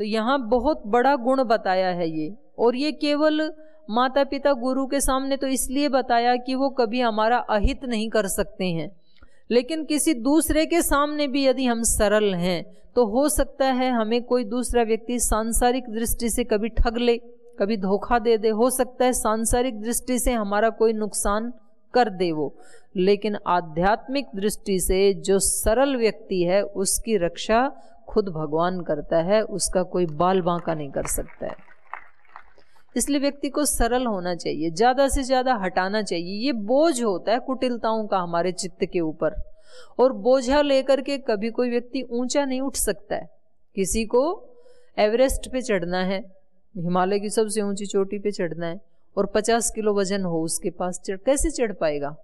तो यहाँ बहुत बड़ा गुण बताया है ये, और ये केवल माता पिता गुरु के सामने तो इसलिए बताया कि वो कभी हमारा अहित नहीं कर सकते हैं, लेकिन किसी दूसरे के सामने भी यदि हम सरल हैं तो हो सकता है हमें कोई दूसरा व्यक्ति सांसारिक दृष्टि से कभी ठग ले, कभी धोखा दे दे, हो सकता है सांसारिक दृष्टि से हमारा कोई नुकसान कर दे वो, लेकिन आध्यात्मिक दृष्टि से जो सरल व्यक्ति है उसकी रक्षा खुद भगवान करता है, उसका कोई बाल बांका नहीं कर सकता है। इसलिए व्यक्ति को सरल होना चाहिए, ज्यादा से ज्यादा हटाना चाहिए। ये बोझ होता है कुटिलताओं का हमारे चित्त के ऊपर, और बोझा लेकर के कभी कोई व्यक्ति ऊंचा नहीं उठ सकता है। किसी को एवरेस्ट पे चढ़ना है, हिमालय की सबसे ऊंची चोटी पे चढ़ना है, और 50 किलो वजन हो उसके पास, कैसे चढ़ पाएगा?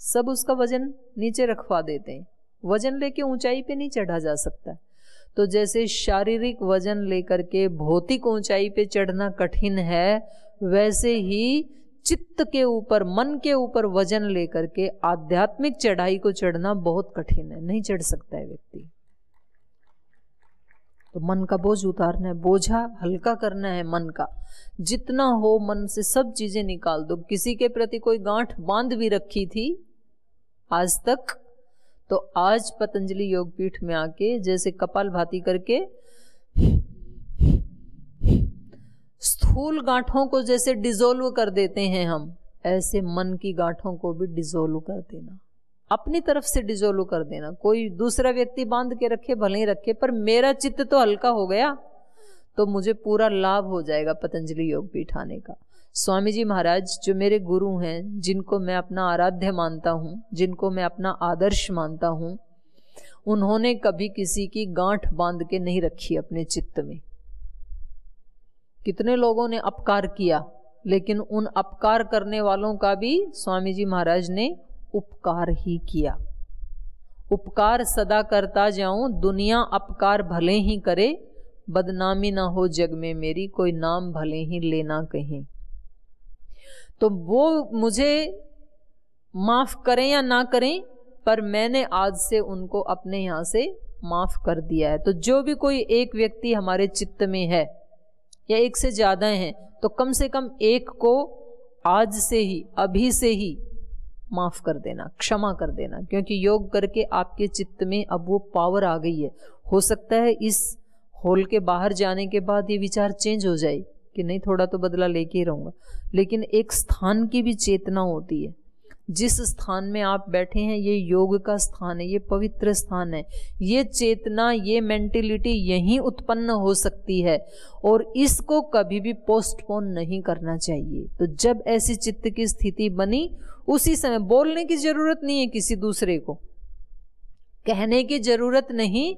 सब उसका वजन नीचे रखवा देते हैं, वजन लेके ऊंचाई पे नहीं चढ़ा जा सकता। तो जैसे शारीरिक वजन लेकर के भौतिक ऊंचाई पे चढ़ना कठिन है, वैसे ही चित्त के ऊपर, मन के ऊपर वजन लेकर के आध्यात्मिक चढ़ाई को चढ़ना बहुत कठिन है, नहीं चढ़ सकता है व्यक्ति। तो मन का बोझ उतारना है, बोझा हल्का करना है मन का, जितना हो मन से सब चीजें निकाल दो। किसी के प्रति कोई गांठ बांध भी रखी थी आज तक, तो आज पतंजलि योगपीठ में आके जैसे कपालभाति करके स्थूल गांठों को जैसे डिसोल्व कर देते हैं हम, ऐसे मन की गांठों को भी डिसोल्व कर देना, अपनी तरफ से डिसोल्व कर देना। कोई दूसरा व्यक्ति बांध के रखे भले ही रखे, पर मेरा चित्त तो हल्का हो गया तो मुझे पूरा लाभ हो जाएगा पतंजलि योगपीठ आने का। स्वामी जी महाराज जो मेरे गुरु हैं, जिनको मैं अपना आराध्य मानता हूँ, जिनको मैं अपना आदर्श मानता हूँ, उन्होंने कभी किसी की गांठ बांध के नहीं रखी अपने चित्त में। कितने लोगों ने अपकार किया, लेकिन उन अपकार करने वालों का भी स्वामी जी महाराज ने उपकार ही किया। उपकार सदा करता जाऊं, दुनिया अपकार भले ही करे, बदनामी ना हो जग में मेरी, कोई नाम भले ही लेना कहीं। तो वो मुझे माफ करें या ना करें, पर मैंने आज से उनको अपने यहाँ से माफ कर दिया है। तो जो भी कोई एक व्यक्ति हमारे चित्त में है या एक से ज्यादा हैं, तो कम से कम एक को आज से ही, अभी से ही माफ कर देना, क्षमा कर देना, क्योंकि योग करके आपके चित्त में अब वो पावर आ गई है। हो सकता है इस हॉल के बाहर जाने के बाद ये विचार चेंज हो जाए कि नहीं, थोड़ा तो बदला लेके ही रहूंगा, लेकिन एक स्थान की भी चेतना होती है। जिस स्थान में आप बैठे हैं ये योग का स्थान है, ये पवित्र स्थान है, ये चेतना, ये मेंटेलिटी यहीं उत्पन्न हो सकती है, और इसको कभी भी पोस्टपोन नहीं करना चाहिए। तो जब ऐसी चित्त की स्थिति बनी, उसी समय बोलने की जरूरत नहीं है, किसी दूसरे को कहने की जरूरत नहीं,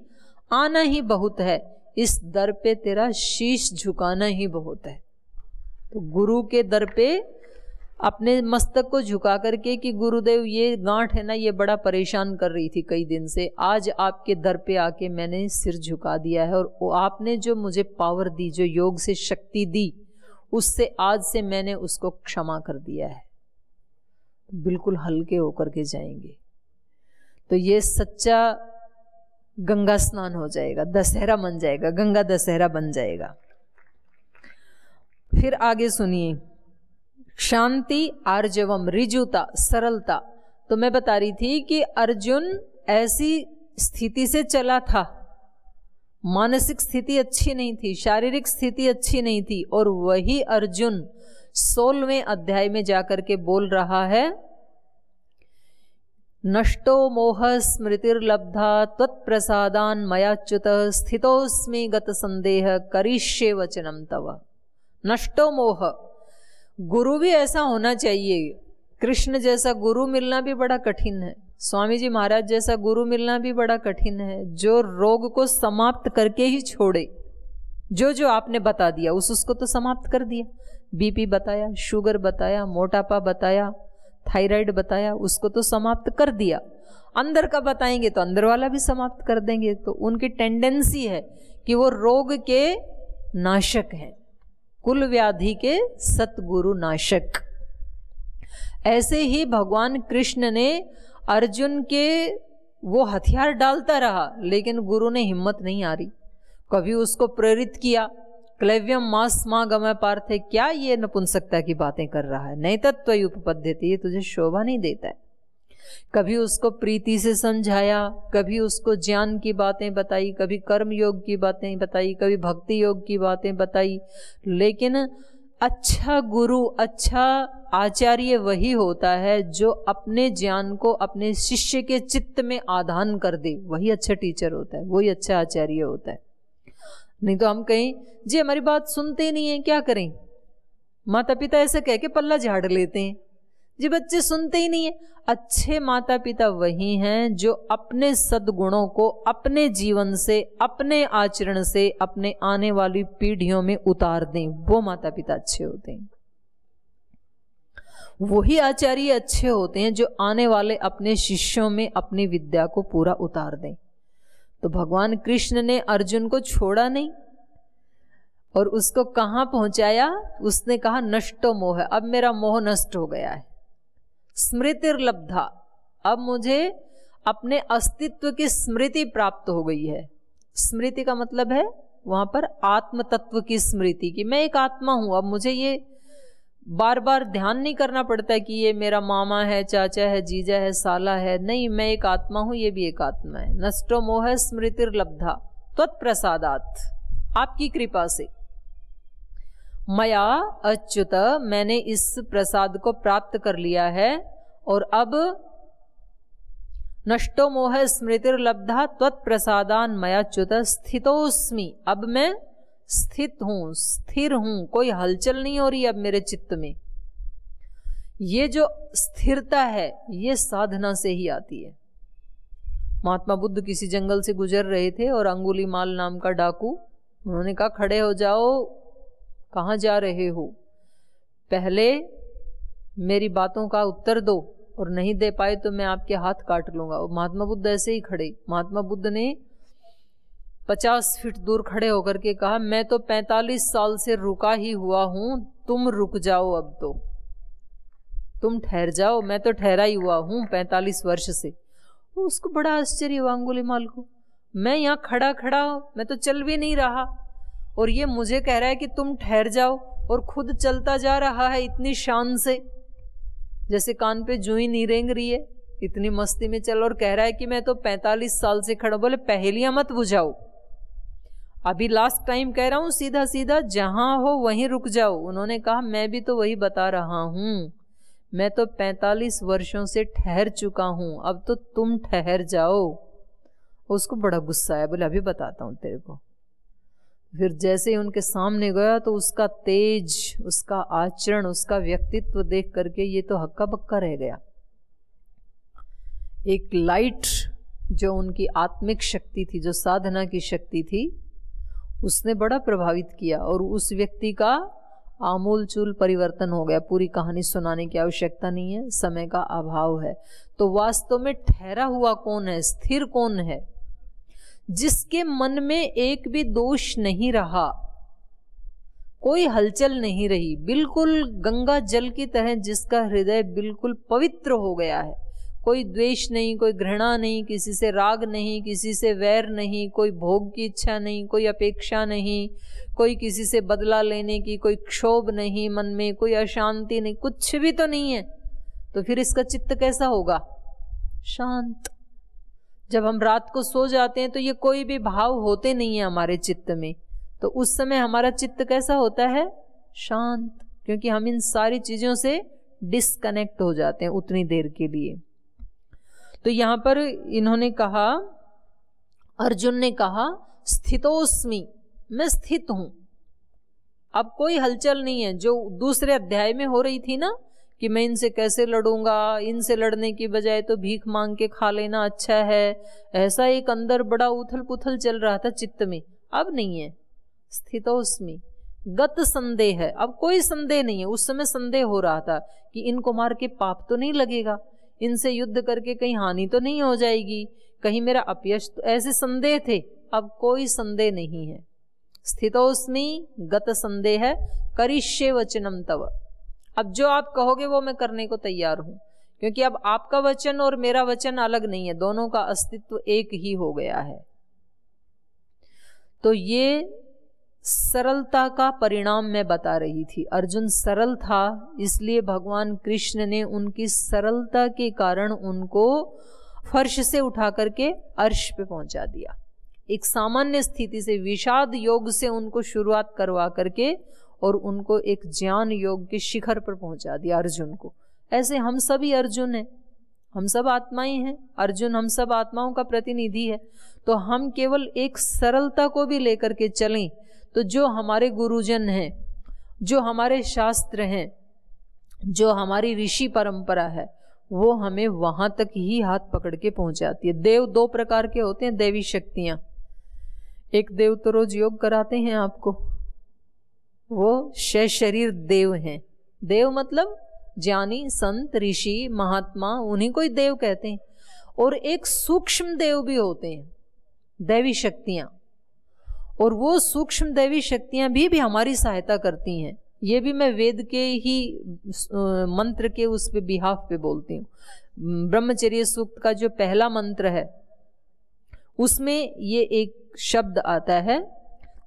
आना ही बहुत है, इस दर पे तेरा शीश झुकाना ही बहुत है। तो गुरु के दर पे अपने मस्तक को झुका करके कि गुरुदेव ये गांठ है ना, ये बड़ा परेशान कर रही थी कई दिन से, आज आपके दर पे आके मैंने सिर झुका दिया है, और आपने जो मुझे पावर दी, जो योग से शक्ति दी, उससे आज से मैंने उसको क्षमा कर दिया है। बिल्कुल हल्के होकर के जाएंगे तो ये सच्चा गंगा स्नान हो जाएगा, दशहरा बन जाएगा, गंगा दशहरा बन जाएगा। फिर आगे सुनिए, शांति, आर्जवम, रिजुता, सरलता। तो मैं बता रही थी कि अर्जुन ऐसी स्थिति से चला था, मानसिक स्थिति अच्छी नहीं थी, शारीरिक स्थिति अच्छी नहीं थी, और वही अर्जुन 16वें अध्याय में जाकर के बोल रहा है, नष्टो मोह स्मृतिर्लब्धा त्वत्प्रसादान् मयाच्युत स्थितोस्मि गत संदेह करिष्ये वचनम तव। नष्टो मोह, गुरु भी ऐसा होना चाहिए। कृष्ण जैसा गुरु मिलना भी बड़ा कठिन है, स्वामी जी महाराज जैसा गुरु मिलना भी बड़ा कठिन है, जो रोग को समाप्त करके ही छोड़े। जो आपने बता दिया उसको तो समाप्त कर दिया, बीपी बताया, शुगर बताया, मोटापा बताया, थायराइड बताया, उसको तो समाप्त कर दिया। अंदर का बताएंगे तो अंदर वाला भी समाप्त कर देंगे। तो उनकी टेंडेंसी है कि वो रोग के नाशक हैं, कुल व्याधि के सतगुरु नाशक। ऐसे ही भगवान कृष्ण ने अर्जुन के वो हथियार डालता रहा, लेकिन गुरु ने हिम्मत नहीं हारी। कभी उसको प्रेरित किया, क्लैव्यम मास मां गमय पार्थे, क्या ये नपुंसकता की बातें कर रहा है, नहीं तत्त्वयुपपद्यते, ये तुझे शोभा नहीं देता है। कभी उसको प्रीति से समझाया, कभी उसको ज्ञान की बातें बताई, कभी कर्म योग की बातें बताई, कभी भक्ति योग की बातें बताई। लेकिन अच्छा गुरु, अच्छा आचार्य वही होता है जो अपने ज्ञान को अपने शिष्य के चित्त में आधान कर दे, वही अच्छा टीचर होता है, वही अच्छा आचार्य होता है। नहीं तो हम कहें जी हमारी बात सुनते नहीं है, क्या करें, माता पिता ऐसे कह के पल्ला झाड़ लेते हैं जी, बच्चे सुनते ही नहीं है। अच्छे माता पिता वही हैं जो अपने सद्गुणों को अपने जीवन से, अपने आचरण से अपने आने वाली पीढ़ियों में उतार दें, वो माता पिता अच्छे होते हैं। वही आचार्य अच्छे होते हैं जो आने वाले अपने शिष्यों में अपनी विद्या को पूरा उतार दें। तो भगवान कृष्ण ने अर्जुन को छोड़ा नहीं और उसको कहां पहुंचाया, उसने कहा नष्टो मोह, अब मेरा मोह नष्ट हो गया है, स्मृतिर्लब्धा, अब मुझे अपने अस्तित्व की स्मृति प्राप्त हो गई है। स्मृति का मतलब है वहां पर आत्म तत्व की स्मृति, कि मैं एक आत्मा हूं। अब मुझे ये बार बार ध्यान नहीं करना पड़ता कि ये मेरा मामा है, चाचा है, जीजा है, साला है, नहीं, मैं एक आत्मा हूं, ये भी एक आत्मा है। नष्टो मोह स्मृतिर्लब्धा त्वत्प्रसादात्, आपकी कृपा से। मया अच्युत, मैंने इस प्रसाद को प्राप्त कर लिया है, और अब नष्टो मोह स्मृतिर्लब्धा त्वत्प्रसादान् मयाच्युत स्थितोस्मि, अब मैं स्थित हूं, स्थिर हूं, कोई हलचल नहीं हो रही अब मेरे चित्त में। ये जो स्थिरता है ये साधना से ही आती है। महात्मा बुद्ध किसी जंगल से गुजर रहे थे और अंगुलीमाल नाम का डाकू, उन्होंने कहा खड़े हो जाओ, कहाँ जा रहे हो, पहले मेरी बातों का उत्तर दो, और नहीं दे पाए तो मैं आपके हाथ काट लूंगा। और महात्मा बुद्ध ऐसे ही खड़े, महात्मा बुद्ध ने 50 फीट दूर खड़े होकर के कहा, मैं तो 45 साल से रुका ही हुआ हूं, तुम रुक जाओ, अब तो तुम ठहर जाओ, मैं तो ठहरा ही हुआ हूं 45 वर्ष से। उसको बड़ा आश्चर्य हुआ अंगुलीमाल को, मैं यहाँ खड़ा खड़ा, मैं तो चल भी नहीं रहा, और ये मुझे कह रहा है कि तुम ठहर जाओ, और खुद चलता जा रहा है इतनी शान से, जैसे कान पे जूई नहीं रेंग रही है, इतनी मस्ती में चल, और कह रहा है कि मैं तो 45 साल से खड़ा। बोले पहेलियां मत बुझाओ, अभी लास्ट टाइम कह रहा हूं, सीधा सीधा जहां हो वहीं रुक जाओ। उन्होंने कहा मैं भी तो वही बता रहा हूं, मैं तो 45 वर्षों से ठहर चुका हूं, अब तो तुम ठहर जाओ। उसको बड़ा गुस्सा आया, बोले अभी बताता हूं तेरे को। फिर जैसे ही उनके सामने गया तो उसका तेज, उसका आचरण, उसका व्यक्तित्व देख करके ये तो हक्का बक्का रह गया। एक लाइट जो उनकी आत्मिक शक्ति थी, जो साधना की शक्ति थी, उसने बड़ा प्रभावित किया, और उस व्यक्ति का आमूल चूल परिवर्तन हो गया। पूरी कहानी सुनाने की आवश्यकता नहीं है, समय का अभाव है। तो वास्तव में ठहरा हुआ कौन है, स्थिर कौन है? जिसके मन में एक भी दोष नहीं रहा, कोई हलचल नहीं रही, बिल्कुल गंगा जल की तरह जिसका हृदय बिल्कुल पवित्र हो गया है। कोई द्वेष नहीं, कोई घृणा नहीं, किसी से राग नहीं, किसी से वैर नहीं, कोई भोग की इच्छा नहीं, कोई अपेक्षा नहीं, कोई किसी से बदला लेने की कोई क्षोभ नहीं मन में, कोई अशांति नहीं, कुछ भी तो नहीं है। तो फिर इसका चित्त कैसा होगा? शांत। जब हम रात को सो जाते हैं तो ये कोई भी भाव होते नहीं है हमारे चित्त में, तो उस समय हमारा चित्त कैसा होता है? शांत, क्योंकि हम इन सारी चीजों से डिस्कनेक्ट हो जाते हैं उतनी देर के लिए। तो यहां पर इन्होंने कहा, अर्जुन ने कहा स्थितोस्मि, मैं स्थित हूं, अब कोई हलचल नहीं है। जो दूसरे अध्याय में हो रही थी ना कि मैं इनसे कैसे लड़ूंगा, इनसे लड़ने की बजाय तो भीख मांग के खा लेना अच्छा है, ऐसा एक अंदर बड़ा उथल पुथल चल रहा था चित्त में, अब नहीं है। स्थितोस्मि, गत संदेह है, अब कोई संदेह नहीं है। उस समय संदेह हो रहा था कि इनको मार के पाप तो नहीं लगेगा, इनसे युद्ध करके कहीं हानि तो नहीं हो जाएगी, कहीं मेरा अपयश, तो ऐसे संदेह थे। अब कोई संदेह नहीं है। स्थितोस्मि गत संदेह है, करिष्ये वचनम तव, अब जो आप कहोगे वो मैं करने को तैयार हूं, क्योंकि अब आपका वचन और मेरा वचन अलग नहीं है, दोनों का अस्तित्व एक ही हो गया है। तो ये सरलता का परिणाम मैं बता रही थी। अर्जुन सरल था, इसलिए भगवान कृष्ण ने उनकी सरलता के कारण उनको फर्श से उठा करके अर्श पे पहुंचा दिया। एक सामान्य स्थिति से, विषाद योग से उनको शुरुआत करवा करके और उनको एक ज्ञान योग के शिखर पर पहुंचा दिया अर्जुन को। ऐसे हम सभी अर्जुन हैं, हम सब आत्माएं हैं। अर्जुन हम सब आत्माओं का प्रतिनिधि है। तो हम केवल एक सरलता को भी लेकर के चलें तो जो हमारे गुरुजन हैं, जो हमारे शास्त्र हैं, जो हमारी ऋषि परंपरा है, वो हमें वहां तक ही हाथ पकड़ के पहुंचाती है। देव दो प्रकार के होते हैं, दैवी शक्तियां। एक देव तो रोज योग कराते हैं आपको, वो शरीर देव हैं। देव मतलब ज्ञानी, संत, ऋषि, महात्मा, उन्हीं को ही देव कहते हैं। और एक सूक्ष्म देव भी होते हैं, दैवी शक्तियां। और वो सूक्ष्म दैवी शक्तियां भी हमारी सहायता करती हैं। ये भी मैं वेद के ही मंत्र के उस पे बिहाफ पे बोलती हूँ। ब्रह्मचर्य सूक्त का जो पहला मंत्र है उसमें ये एक शब्द आता है,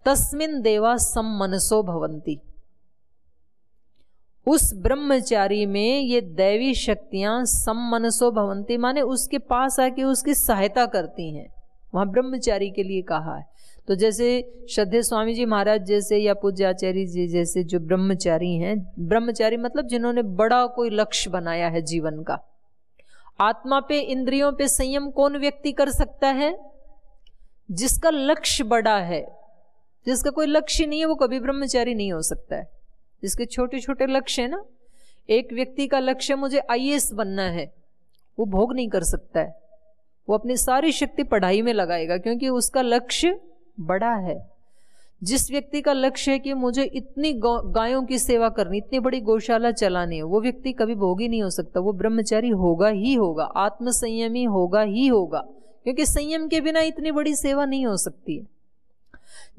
तस्मिन देवा सम्मनसो भवन्ति। उस ब्रह्मचारी में ये दैवी शक्तियां सम्मनसो भवन्ति माने उसके पास आके उसकी सहायता करती हैं। वहां ब्रह्मचारी के लिए कहा है। तो जैसे श्रद्धेय स्वामी जी महाराज जैसे या पूज्य आचार्य जी जैसे जो ब्रह्मचारी हैं, ब्रह्मचारी मतलब जिन्होंने बड़ा कोई लक्ष्य बनाया है जीवन का। आत्मा पे, इंद्रियों पे संयम कौन व्यक्ति कर सकता है? जिसका लक्ष्य बड़ा है। जिसका कोई लक्ष्य नहीं है वो कभी ब्रह्मचारी नहीं हो सकता है। जिसके छोटे छोटे लक्ष्य है ना, एक व्यक्ति का लक्ष्य मुझे IAS बनना है, वो भोग नहीं कर सकता है। वो अपनी सारी शक्ति पढ़ाई में लगाएगा क्योंकि उसका लक्ष्य बड़ा है। जिस व्यक्ति का लक्ष्य है कि मुझे इतनी गायों की सेवा करनी, इतनी बड़ी गौशाला चलानी है, वो व्यक्ति कभी भोगी नहीं हो सकता। वो ब्रह्मचारी होगा ही होगा, आत्मसंयमी होगा ही होगा, क्योंकि संयम के बिना इतनी बड़ी सेवा नहीं हो सकती है।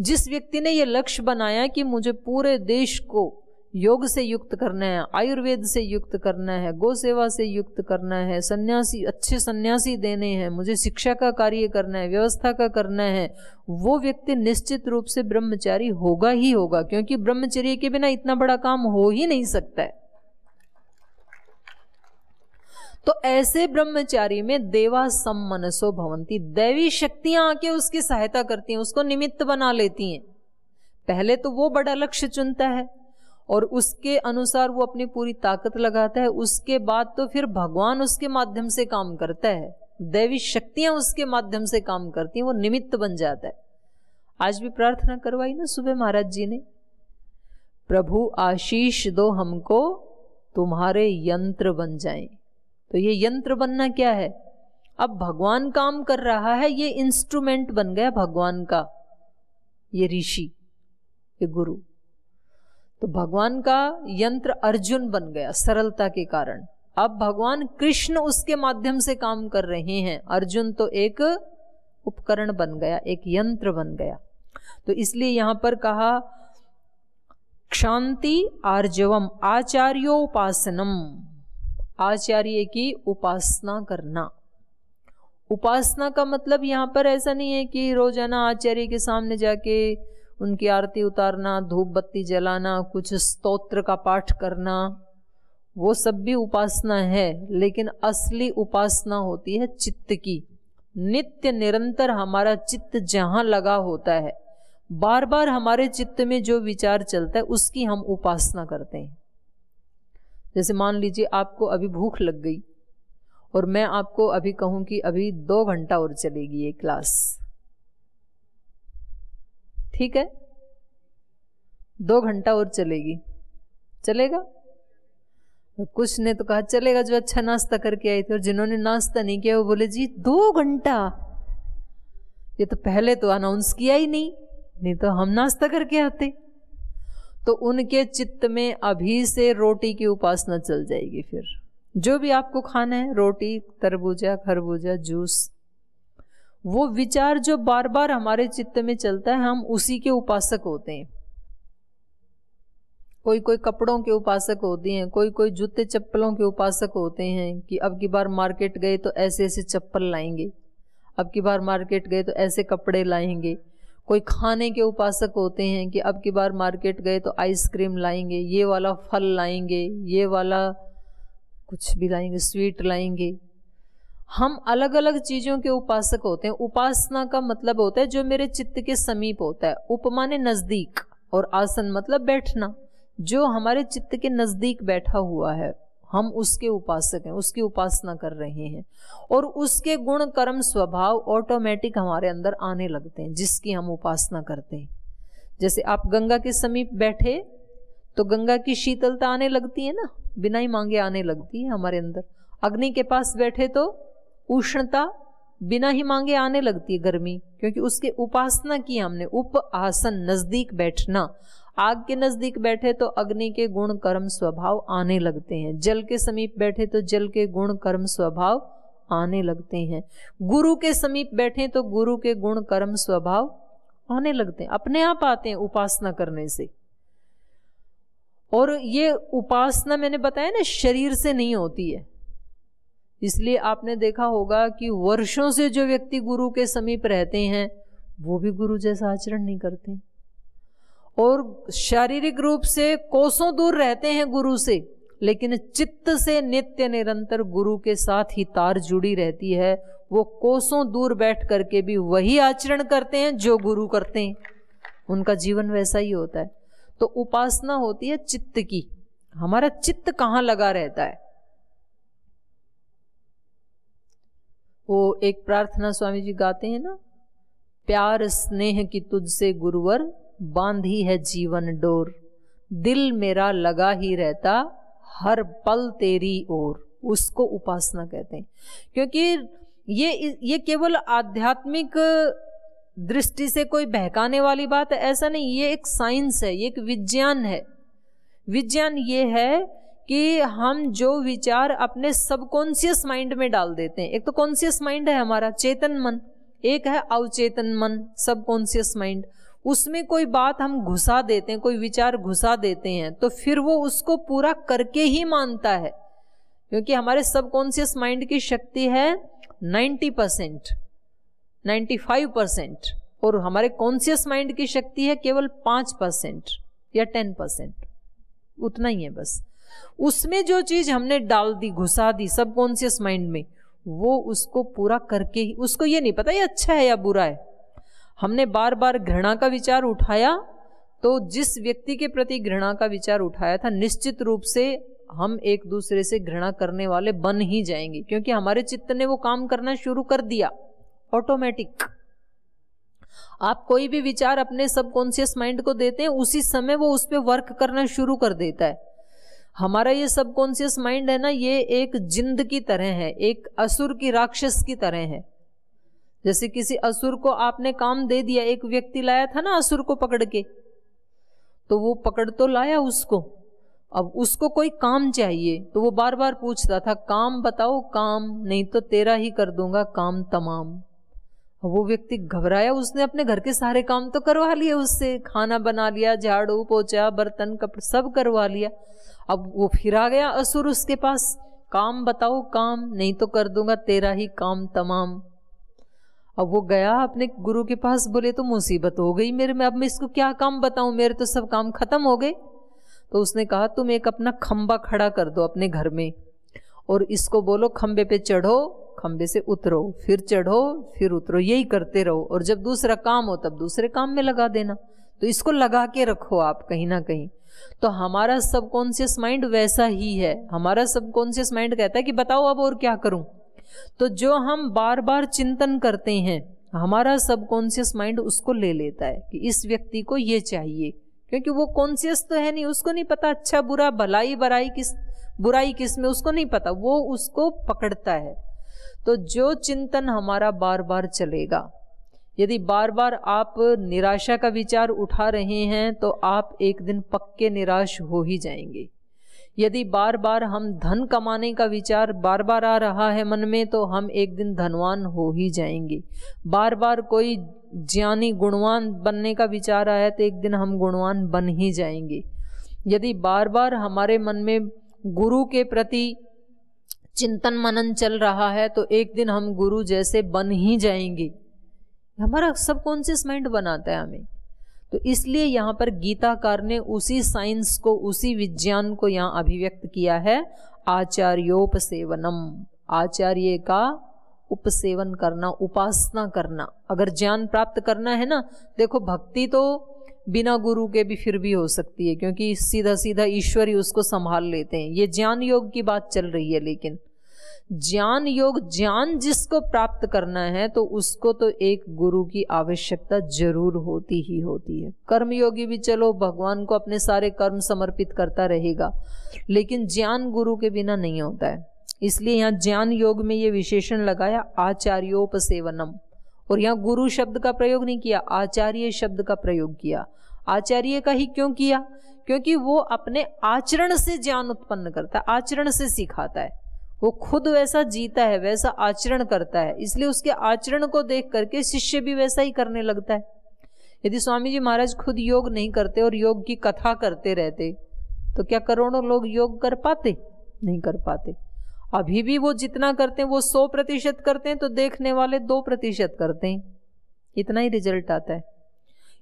जिस व्यक्ति ने ये लक्ष्य बनाया कि मुझे पूरे देश को योग से युक्त करना है, आयुर्वेद से युक्त करना है, गौ सेवा से युक्त करना है, सन्यासी, अच्छे सन्यासी देने हैं, मुझे शिक्षा का कार्य करना है, व्यवस्था का करना है, वो व्यक्ति निश्चित रूप से ब्रह्मचारी होगा ही होगा, क्योंकि ब्रह्मचर्य के बिना इतना बड़ा काम हो ही नहीं सकता है। तो ऐसे ब्रह्मचारी में देवा सम्मनसो भवन्ति, दैवी शक्तियां आके उसकी सहायता करती हैं, उसको निमित्त बना लेती हैं। पहले तो वो बड़ा लक्ष्य चुनता है और उसके अनुसार वो अपनी पूरी ताकत लगाता है। उसके बाद तो फिर भगवान उसके माध्यम से काम करता है, दैवी शक्तियां उसके माध्यम से काम करती हैं, वो निमित्त बन जाता है। आज भी प्रार्थना करवाई ना सुबह महाराज जी ने, प्रभु आशीष दो हमको, तुम्हारे यंत्र बन जाएं। तो ये यंत्र बनना क्या है? अब भगवान काम कर रहा है, ये इंस्ट्रूमेंट बन गया भगवान का, ये ऋषि, ये गुरु। तो भगवान का यंत्र अर्जुन बन गया सरलता के कारण। अब भगवान कृष्ण उसके माध्यम से काम कर रहे हैं। अर्जुन तो एक उपकरण बन गया, एक यंत्र बन गया। तो इसलिए यहां पर कहा क्षांति आर्जवम आचार्योपासनम, आचार्य की उपासना करना। उपासना का मतलब यहां पर ऐसा नहीं है कि रोजाना आचार्य के सामने जाके उनकी आरती उतारना, धूप बत्ती जलाना, कुछ स्तोत्र का पाठ करना, वो सब भी उपासना है। लेकिन असली उपासना होती है चित्त की। नित्य निरंतर हमारा चित्त जहां लगा होता है, बार बार हमारे चित्त में जो विचार चलता है उसकी हम उपासना करते हैं। जैसे मान लीजिए आपको अभी भूख लग गई और मैं आपको अभी कहूं कि अभी 2 घंटा और चलेगी ये क्लास, ठीक है, 2 घंटा और चलेगी, चलेगा? कुछ ने तो कहा चलेगा जो अच्छा नाश्ता करके आए थे, और जिन्होंने नाश्ता नहीं किया वो बोले जी 2 घंटा, ये तो पहले तो अनाउंस किया ही नहीं तो हम नाश्ता करके आते। तो उनके चित्त में अभी से रोटी की उपासना चल जाएगी। फिर जो भी आपको खाना है, रोटी, तरबूजा, खरबूजा, जूस, वो विचार जो बार बार हमारे चित्त में चलता है, हम उसी के उपासक होते हैं। कोई कोई कपड़ों के उपासक होते हैं, कोई कोई जूते चप्पलों के उपासक होते हैं कि अब की बार मार्केट गए तो ऐसे ऐसे चप्पल लाएंगे, अब की बार मार्केट गए तो ऐसे कपड़े लाएंगे। कोई खाने के उपासक होते हैं कि अब की बार मार्केट गए तो आइसक्रीम लाएंगे, ये वाला फल लाएंगे, ये वाला कुछ भी लाएंगे, स्वीट लाएंगे। हम अलग अलग चीजों के उपासक होते हैं। उपासना का मतलब होता है जो मेरे चित्त के समीप होता है। उप माने नजदीक और आसन मतलब बैठना, जो हमारे चित्त के नजदीक बैठा हुआ है हम उसके उपासक हैं, उसकी उपासना कर रहे हैं। और उसके गुण कर्म स्वभाव ऑटोमेटिक हमारे अंदर आने लगते हैं जिसकी हम उपासना करते हैं। जैसे आप गंगा के समीप बैठे तो गंगा की शीतलता आने लगती है ना, बिना ही मांगे आने लगती है हमारे अंदर। अग्नि के पास बैठे तो उष्णता बिना ही मांगे आने लगती है, गर्मी, क्योंकि उसकी उपासना की हमने। उप आसन नजदीक बैठना, आग के नजदीक बैठे तो अग्नि के गुण कर्म स्वभाव आने लगते हैं। जल के समीप बैठे तो जल के गुण कर्म स्वभाव आने लगते हैं। गुरु के समीप बैठे तो गुरु के गुण कर्म स्वभाव आने लगते हैं, अपने आप आते हैं उपासना करने से। और ये उपासना मैंने बताया ना शरीर से नहीं होती है, इसलिए आपने देखा होगा कि वर्षों से जो व्यक्ति गुरु के समीप रहते हैं वो भी गुरु जैसा आचरण नहीं करते, और शारीरिक रूप से कोसों दूर रहते हैं गुरु से, लेकिन चित्त से नित्य निरंतर गुरु के साथ ही तार जुड़ी रहती है। वो कोसों दूर बैठ करके भी वही आचरण करते हैं जो गुरु करते हैं, उनका जीवन वैसा ही होता है। तो उपासना होती है चित्त की, हमारा चित्त कहाँ लगा रहता है। वो एक प्रार्थना स्वामी जी गाते हैं ना, प्यार स्नेह की तुझसे गुरुवर बांधी है जीवन डोर, दिल मेरा लगा ही रहता हर पल तेरी ओर। उसको उपासना कहते हैं, क्योंकि ये केवल आध्यात्मिक दृष्टि से कोई बहकाने वाली बात है ऐसा नहीं, ये एक साइंस है, ये एक विज्ञान है। विज्ञान ये है कि हम जो विचार अपने सबकॉन्शियस माइंड में डाल देते हैं, एक तो कॉन्शियस माइंड है हमारा चेतन मन, एक है अवचेतन मन सबकॉन्शियस माइंड, उसमें कोई बात हम घुसा देते हैं, कोई विचार घुसा देते हैं तो फिर वो उसको पूरा करके ही मानता है, क्योंकि हमारे सबकॉन्शियस माइंड की शक्ति है 90%, 95%, और हमारे कॉन्शियस माइंड की शक्ति है केवल 5% या 10%, उतना ही है बस। उसमें जो चीज हमने डाल दी, घुसा दी सबकॉन्शियस माइंड में, वो उसको पूरा करके ही, उसको ये नहीं पता ये अच्छा है या बुरा है। हमने बार बार घृणा का विचार उठाया तो जिस व्यक्ति के प्रति घृणा का विचार उठाया था निश्चित रूप से हम एक दूसरे से घृणा करने वाले बन ही जाएंगे, क्योंकि हमारे चित्त ने वो काम करना शुरू कर दिया ऑटोमेटिक। आप कोई भी विचार अपने सबकॉन्शियस माइंड को देते हैं उसी समय वो उस पर वर्क करना शुरू कर देता है। हमारा ये सबकॉन्शियस माइंड है ना, ये एक जिंद की तरह है, एक असुर की राक्षस की तरह है। जैसे किसी असुर को आपने काम दे दिया, एक व्यक्ति लाया था ना असुर को पकड़ के, तो वो पकड़ तो लाया उसको, अब उसको कोई काम चाहिए तो वो बार बार पूछता था काम बताओ काम, नहीं तो तेरा ही कर दूंगा काम तमाम। वो व्यक्ति घबराया, उसने अपने घर के सारे काम तो करवा लिए उससे, खाना बना लिया, झाड़ू पोछा बर्तन कपड़े सब करवा लिया। अब वो फिर आ गया असुर उसके पास, काम बताओ काम, नहीं तो कर दूंगा तेरा ही काम तमाम। अब वो गया अपने गुरु के पास, बोले तो मुसीबत हो गई मेरे में, अब मैं इसको क्या काम बताऊं, मेरे तो सब काम खत्म हो गए। तो उसने कहा तुम एक अपना खंबा खड़ा कर दो अपने घर में और इसको बोलो खंबे पे चढ़ो, खंबे से उतरो, फिर चढ़ो फिर उतरो, यही करते रहो, और जब दूसरा काम हो तब दूसरे काम में लगा देना। तो इसको लगा के रखो आप कहीं ना कहीं। तो हमारा सबकॉन्शियस माइंड वैसा ही है, हमारा सबकॉन्शियस माइंड कहता है कि बताओ अब और क्या करूं। तो जो हम बार बार चिंतन करते हैं हमारा सबकॉन्शियस माइंड उसको ले लेता है कि इस व्यक्ति को ये चाहिए, क्योंकि वो कॉन्शियस तो है नहीं, उसको नहीं पता अच्छा बुरा भलाई बुराई किस में, उसको नहीं पता, वो उसको पकड़ता है। तो जो चिंतन हमारा बार बार चलेगा, यदि बार बार आप निराशा का विचार उठा रहे हैं तो आप एक दिन पक्के निराश हो ही जाएंगे। यदि बार बार हम धन कमाने का विचार बार बार आ रहा है मन में तो हम एक दिन धनवान हो ही जाएंगे। बार बार कोई ज्ञानी गुणवान बनने का विचार आया तो एक दिन हम गुणवान बन ही जाएंगे। यदि बार बार हमारे मन में गुरु के प्रति चिंतन मनन चल रहा है तो एक दिन हम गुरु जैसे बन ही जाएंगे। हमारा सबकॉन्शियस माइंड बनाता है हमें। तो इसलिए यहाँ पर गीताकार ने उसी साइंस को, उसी विज्ञान को यहाँ अभिव्यक्त किया है, आचार्योपसेवनम, आचार्य का उपसेवन करना, उपासना करना। अगर ज्ञान प्राप्त करना है ना, देखो भक्ति तो बिना गुरु के भी फिर भी हो सकती है, क्योंकि सीधा सीधा ईश्वर ही उसको संभाल लेते हैं। ये ज्ञान योग की बात चल रही है, लेकिन ज्ञान योग, ज्ञान जिसको प्राप्त करना है तो उसको तो एक गुरु की आवश्यकता जरूर होती ही होती है। कर्मयोगी भी चलो भगवान को अपने सारे कर्म समर्पित करता रहेगा, लेकिन ज्ञान गुरु के बिना नहीं होता है। इसलिए यहाँ ज्ञान योग में ये विशेषण लगाया आचार्योपसेवनम, और यहाँ गुरु शब्द का प्रयोग नहीं किया, आचार्य शब्द का प्रयोग किया। आचार्य का ही क्यों किया? क्योंकि वो अपने आचरण से ज्ञान उत्पन्न करता है, आचरण से सिखाता है, वो खुद वैसा जीता है, वैसा आचरण करता है, इसलिए उसके आचरण को देख करके शिष्य भी वैसा ही करने लगता है। यदि स्वामी जी महाराज खुद योग नहीं करते और योग की कथा करते रहते तो क्या करोड़ों लोग योग कर पाते? नहीं कर पाते। अभी भी वो जितना करते हैं वो 100% करते हैं, तो देखने वाले 2% करते हैं, इतना ही रिजल्ट आता है।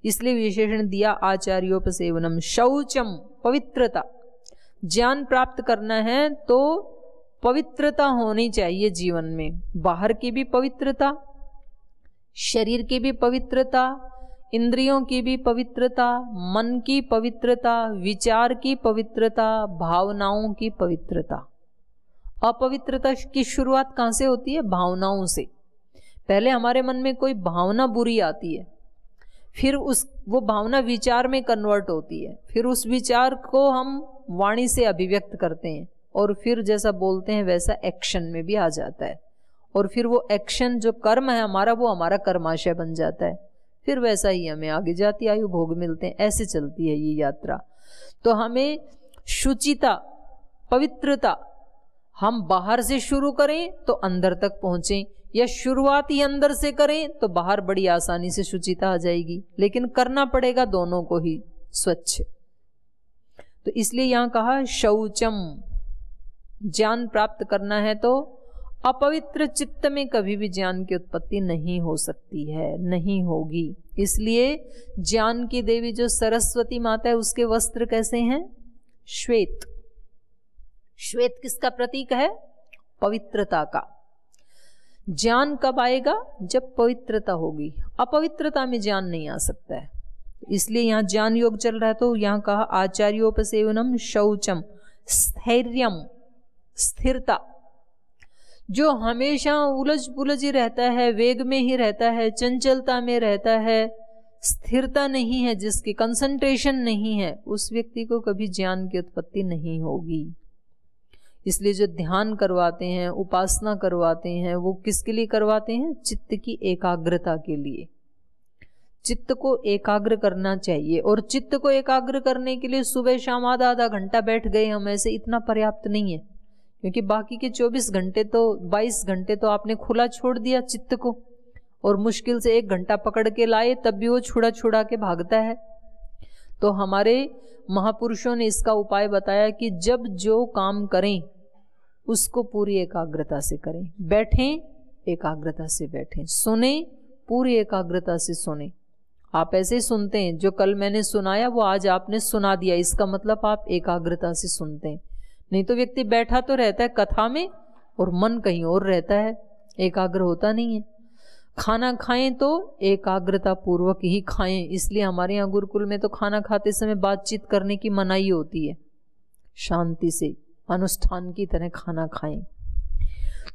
इसलिए विशेषण दिया आचार्योपसेवनम। शौचम, पवित्रता। ज्ञान प्राप्त करना है तो पवित्रता होनी चाहिए जीवन में, बाहर की भी पवित्रता, शरीर की भी पवित्रता, इंद्रियों की भी पवित्रता, मन की पवित्रता, विचार की पवित्रता, भावनाओं की पवित्रता। अपवित्रता की शुरुआत कहाँ से होती है? भावनाओं से। पहले हमारे मन में कोई भावना बुरी आती है, फिर वो भावना विचार में कन्वर्ट होती है, फिर उस विचार को हम वाणी से अभिव्यक्त करते हैं, और फिर जैसा बोलते हैं वैसा एक्शन में भी आ जाता है, और फिर वो एक्शन जो कर्म है हमारा, वो हमारा कर्माशय बन जाता है, फिर वैसा ही हमें आगे जाती आयु भोग मिलते हैं। ऐसे चलती है ये यात्रा। तो हमें शुचिता, पवित्रता, हम बाहर से शुरू करें तो अंदर तक पहुंचें, या शुरुआत ही अंदर से करें तो बाहर बड़ी आसानी से शुचिता आ जाएगी, लेकिन करना पड़ेगा दोनों को ही स्वच्छ। तो इसलिए यहां कहा शौचम, ज्ञान प्राप्त करना है तो अपवित्र चित्त में कभी भी ज्ञान की उत्पत्ति नहीं हो सकती है, नहीं होगी। इसलिए ज्ञान की देवी जो सरस्वती माता है उसके वस्त्र कैसे हैं? श्वेत। श्वेत किसका प्रतीक है? पवित्रता का। ज्ञान कब आएगा? जब पवित्रता होगी, अपवित्रता में ज्ञान नहीं आ सकता है। इसलिए यहाँ ज्ञान योग चल रहा है, तो यहाँ कहा आचार्योपसेवनम शौचम, स्थैर्यम, स्थिरता। जो हमेशा उलझ पुलझ ही रहता है, वेग में ही रहता है, चंचलता में रहता है, स्थिरता नहीं है, जिसकी कंसंट्रेशन नहीं है, उस व्यक्ति को कभी ज्ञान की उत्पत्ति नहीं होगी। इसलिए जो ध्यान करवाते हैं, उपासना करवाते हैं, वो किसके लिए करवाते हैं? चित्त की एकाग्रता के लिए। चित्त को एकाग्र करना चाहिए, और चित्त को एकाग्र करने के लिए सुबह शाम आधा आधा घंटा बैठ गए हम, ऐसे इतना पर्याप्त नहीं है, क्योंकि बाकी के 22 घंटे तो आपने खुला छोड़ दिया चित्त को, और मुश्किल से 1 घंटा पकड़ के लाए तब भी वो छुड़ा छुड़ा के भागता है। तो हमारे महापुरुषों ने इसका उपाय बताया कि जब जो काम करें उसको पूरी एकाग्रता से करें। बैठें, एकाग्रता से बैठें, सुने, पूरी एकाग्रता से सुने। आप ऐसे सुनते हैं, जो कल मैंने सुनाया वो आज आपने सुना दिया, इसका मतलब आप एकाग्रता से सुनते हैं। नहीं तो व्यक्ति बैठा तो रहता है कथा में और मन कहीं और रहता है, एकाग्र होता नहीं है। खाना खाएं तो एकाग्रता पूर्वक ही खाएं। इसलिए हमारे यहाँ गुरुकुल में तो खाना खाते समय बातचीत करने की मनाही होती है, शांति से अनुष्ठान की तरह खाना खाएं।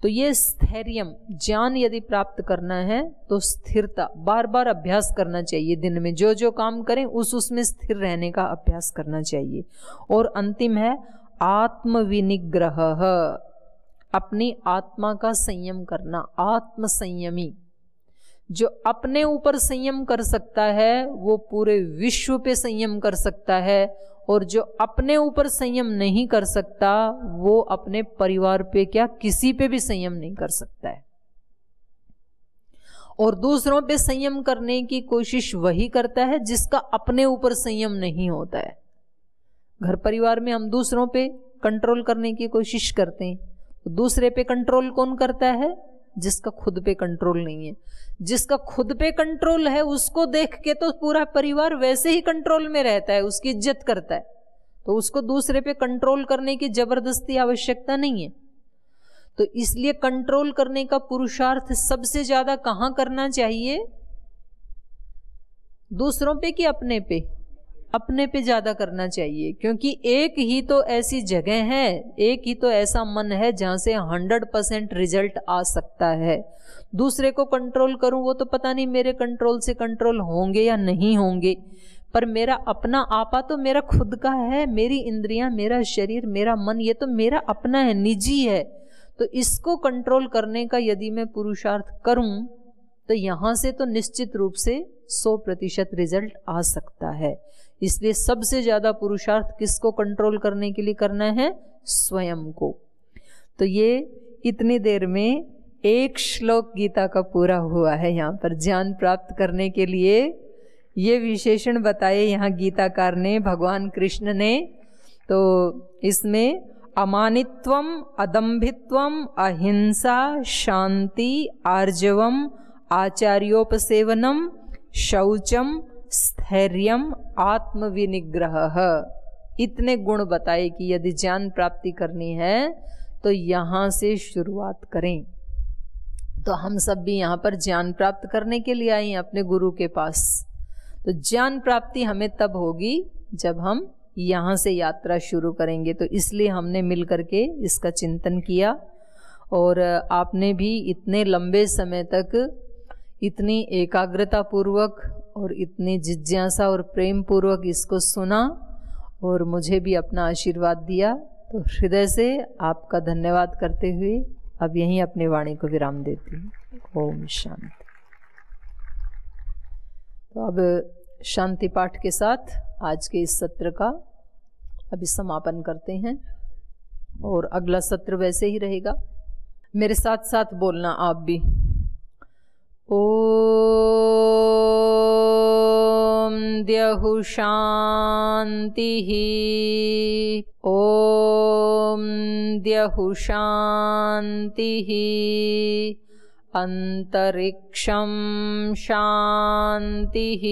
तो ये स्थैर्यम, ज्ञान यदि प्राप्त करना है तो स्थिरता, बार बार अभ्यास करना चाहिए। दिन में जो जो काम करें उसमें स्थिर रहने का अभ्यास करना चाहिए। और अंतिम है आत्मविनिग्रह, अपनी आत्मा का संयम करना। आत्म संयमी, जो अपने ऊपर संयम कर सकता है वो पूरे विश्व पे संयम कर सकता है, और जो अपने ऊपर संयम नहीं कर सकता वो अपने परिवार पे क्या, किसी पे भी संयम नहीं कर सकता है। और दूसरों पे संयम करने की कोशिश वही करता है जिसका अपने ऊपर संयम नहीं होता है। घर परिवार में हम दूसरों पे कंट्रोल करने की कोशिश करते हैं, तो दूसरे पे कंट्रोल कौन करता है? जिसका खुद पे कंट्रोल नहीं है। जिसका खुद पे कंट्रोल है उसको देख के तो पूरा परिवार वैसे ही कंट्रोल में रहता है, उसकी इज्जत करता है, तो उसको दूसरे पे कंट्रोल करने की जबरदस्ती आवश्यकता नहीं है। तो इसलिए कंट्रोल करने का पुरुषार्थ सबसे ज्यादा कहां करना चाहिए? दूसरों पे कि अपने पे? अपने पे ज्यादा करना चाहिए, क्योंकि एक ही तो ऐसी जगह है, एक ही तो ऐसा मन है जहां से 100% रिजल्ट आ सकता है। दूसरे को कंट्रोल करूं वो तो पता नहीं मेरे कंट्रोल से कंट्रोल होंगे या नहीं होंगे, पर मेरा अपना आपा तो मेरा खुद का है। मेरी इंद्रियां, मेरा शरीर, मेरा मन, ये तो मेरा अपना है, निजी है। तो इसको कंट्रोल करने का यदि मैं पुरुषार्थ करूं तो यहां से तो निश्चित रूप से 100% रिजल्ट आ सकता है। इसलिए सबसे ज्यादा पुरुषार्थ किसको कंट्रोल करने के लिए करना है? स्वयं को। तो ये इतनी देर में एक श्लोक गीता का पूरा हुआ है। यहाँ पर ज्ञान प्राप्त करने के लिए ये विशेषण बताए यहाँ गीताकार ने, भगवान कृष्ण ने। तो इसमें अमानित्वम, अदम्भित्वम, अहिंसा, शांति, आर्जवम, आचार्योपसेवनम, शौचम, स्थैर्यम, आत्मविनिग्रह, इतने गुण बताए कि यदि ज्ञान प्राप्ति करनी है तो यहाँ से शुरुआत करें। तो हम सब भी यहाँ पर ज्ञान प्राप्त करने के लिए आए हैं अपने गुरु के पास। तो ज्ञान प्राप्ति हमें तब होगी जब हम यहाँ से यात्रा शुरू करेंगे। तो इसलिए हमने मिल करके इसका चिंतन किया, और आपने भी इतने लंबे समय तक इतनी एकाग्रता पूर्वक और इतनी जिज्ञासा और प्रेम पूर्वक इसको सुना और मुझे भी अपना आशीर्वाद दिया। तो हृदय से आपका धन्यवाद करते हुए अब यहीं अपनी वाणी को विराम देती हूँ। ओम शांति। तो अब शांति पाठ के साथ आज के इस सत्र का अभी समापन करते हैं, और अगला सत्र वैसे ही रहेगा। मेरे साथ साथ बोलना आप भी। ओम द्यहु शांतिः, ओम द्यहु शांतिः, अंतरिक्षं शांतिः,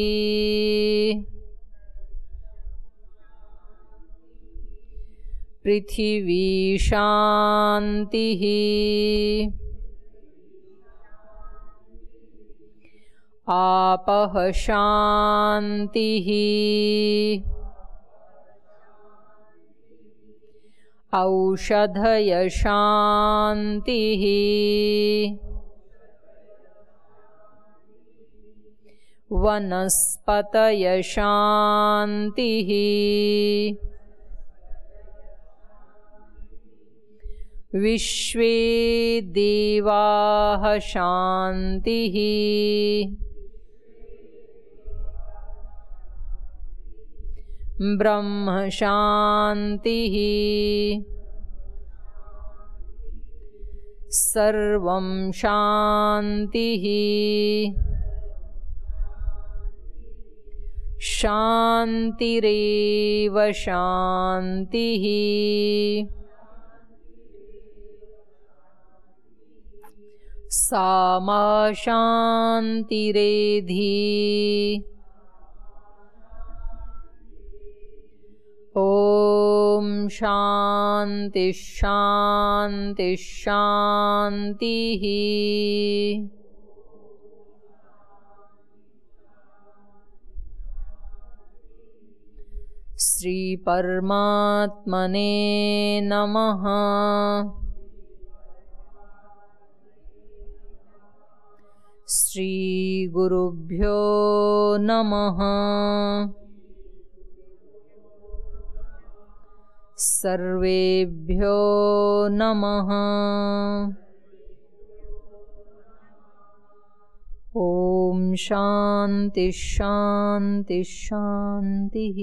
पृथिवी शांतिः, आपः शांतिः, औषधय शांतिः, वनस्पतय शांतिः, विश्वे देवाः शांतिः, ब्रह्म शांतिः, सर्वं शांतिः, शांतिरेव शांतिः, सा मा शांतिरेधि। ओम शांति शांति शांतिः। श्री परमात्मने नमः। श्री गुरुभ्यो नमः। सर्वेभ्यो नमः। ओम शांति शांति शांतिः।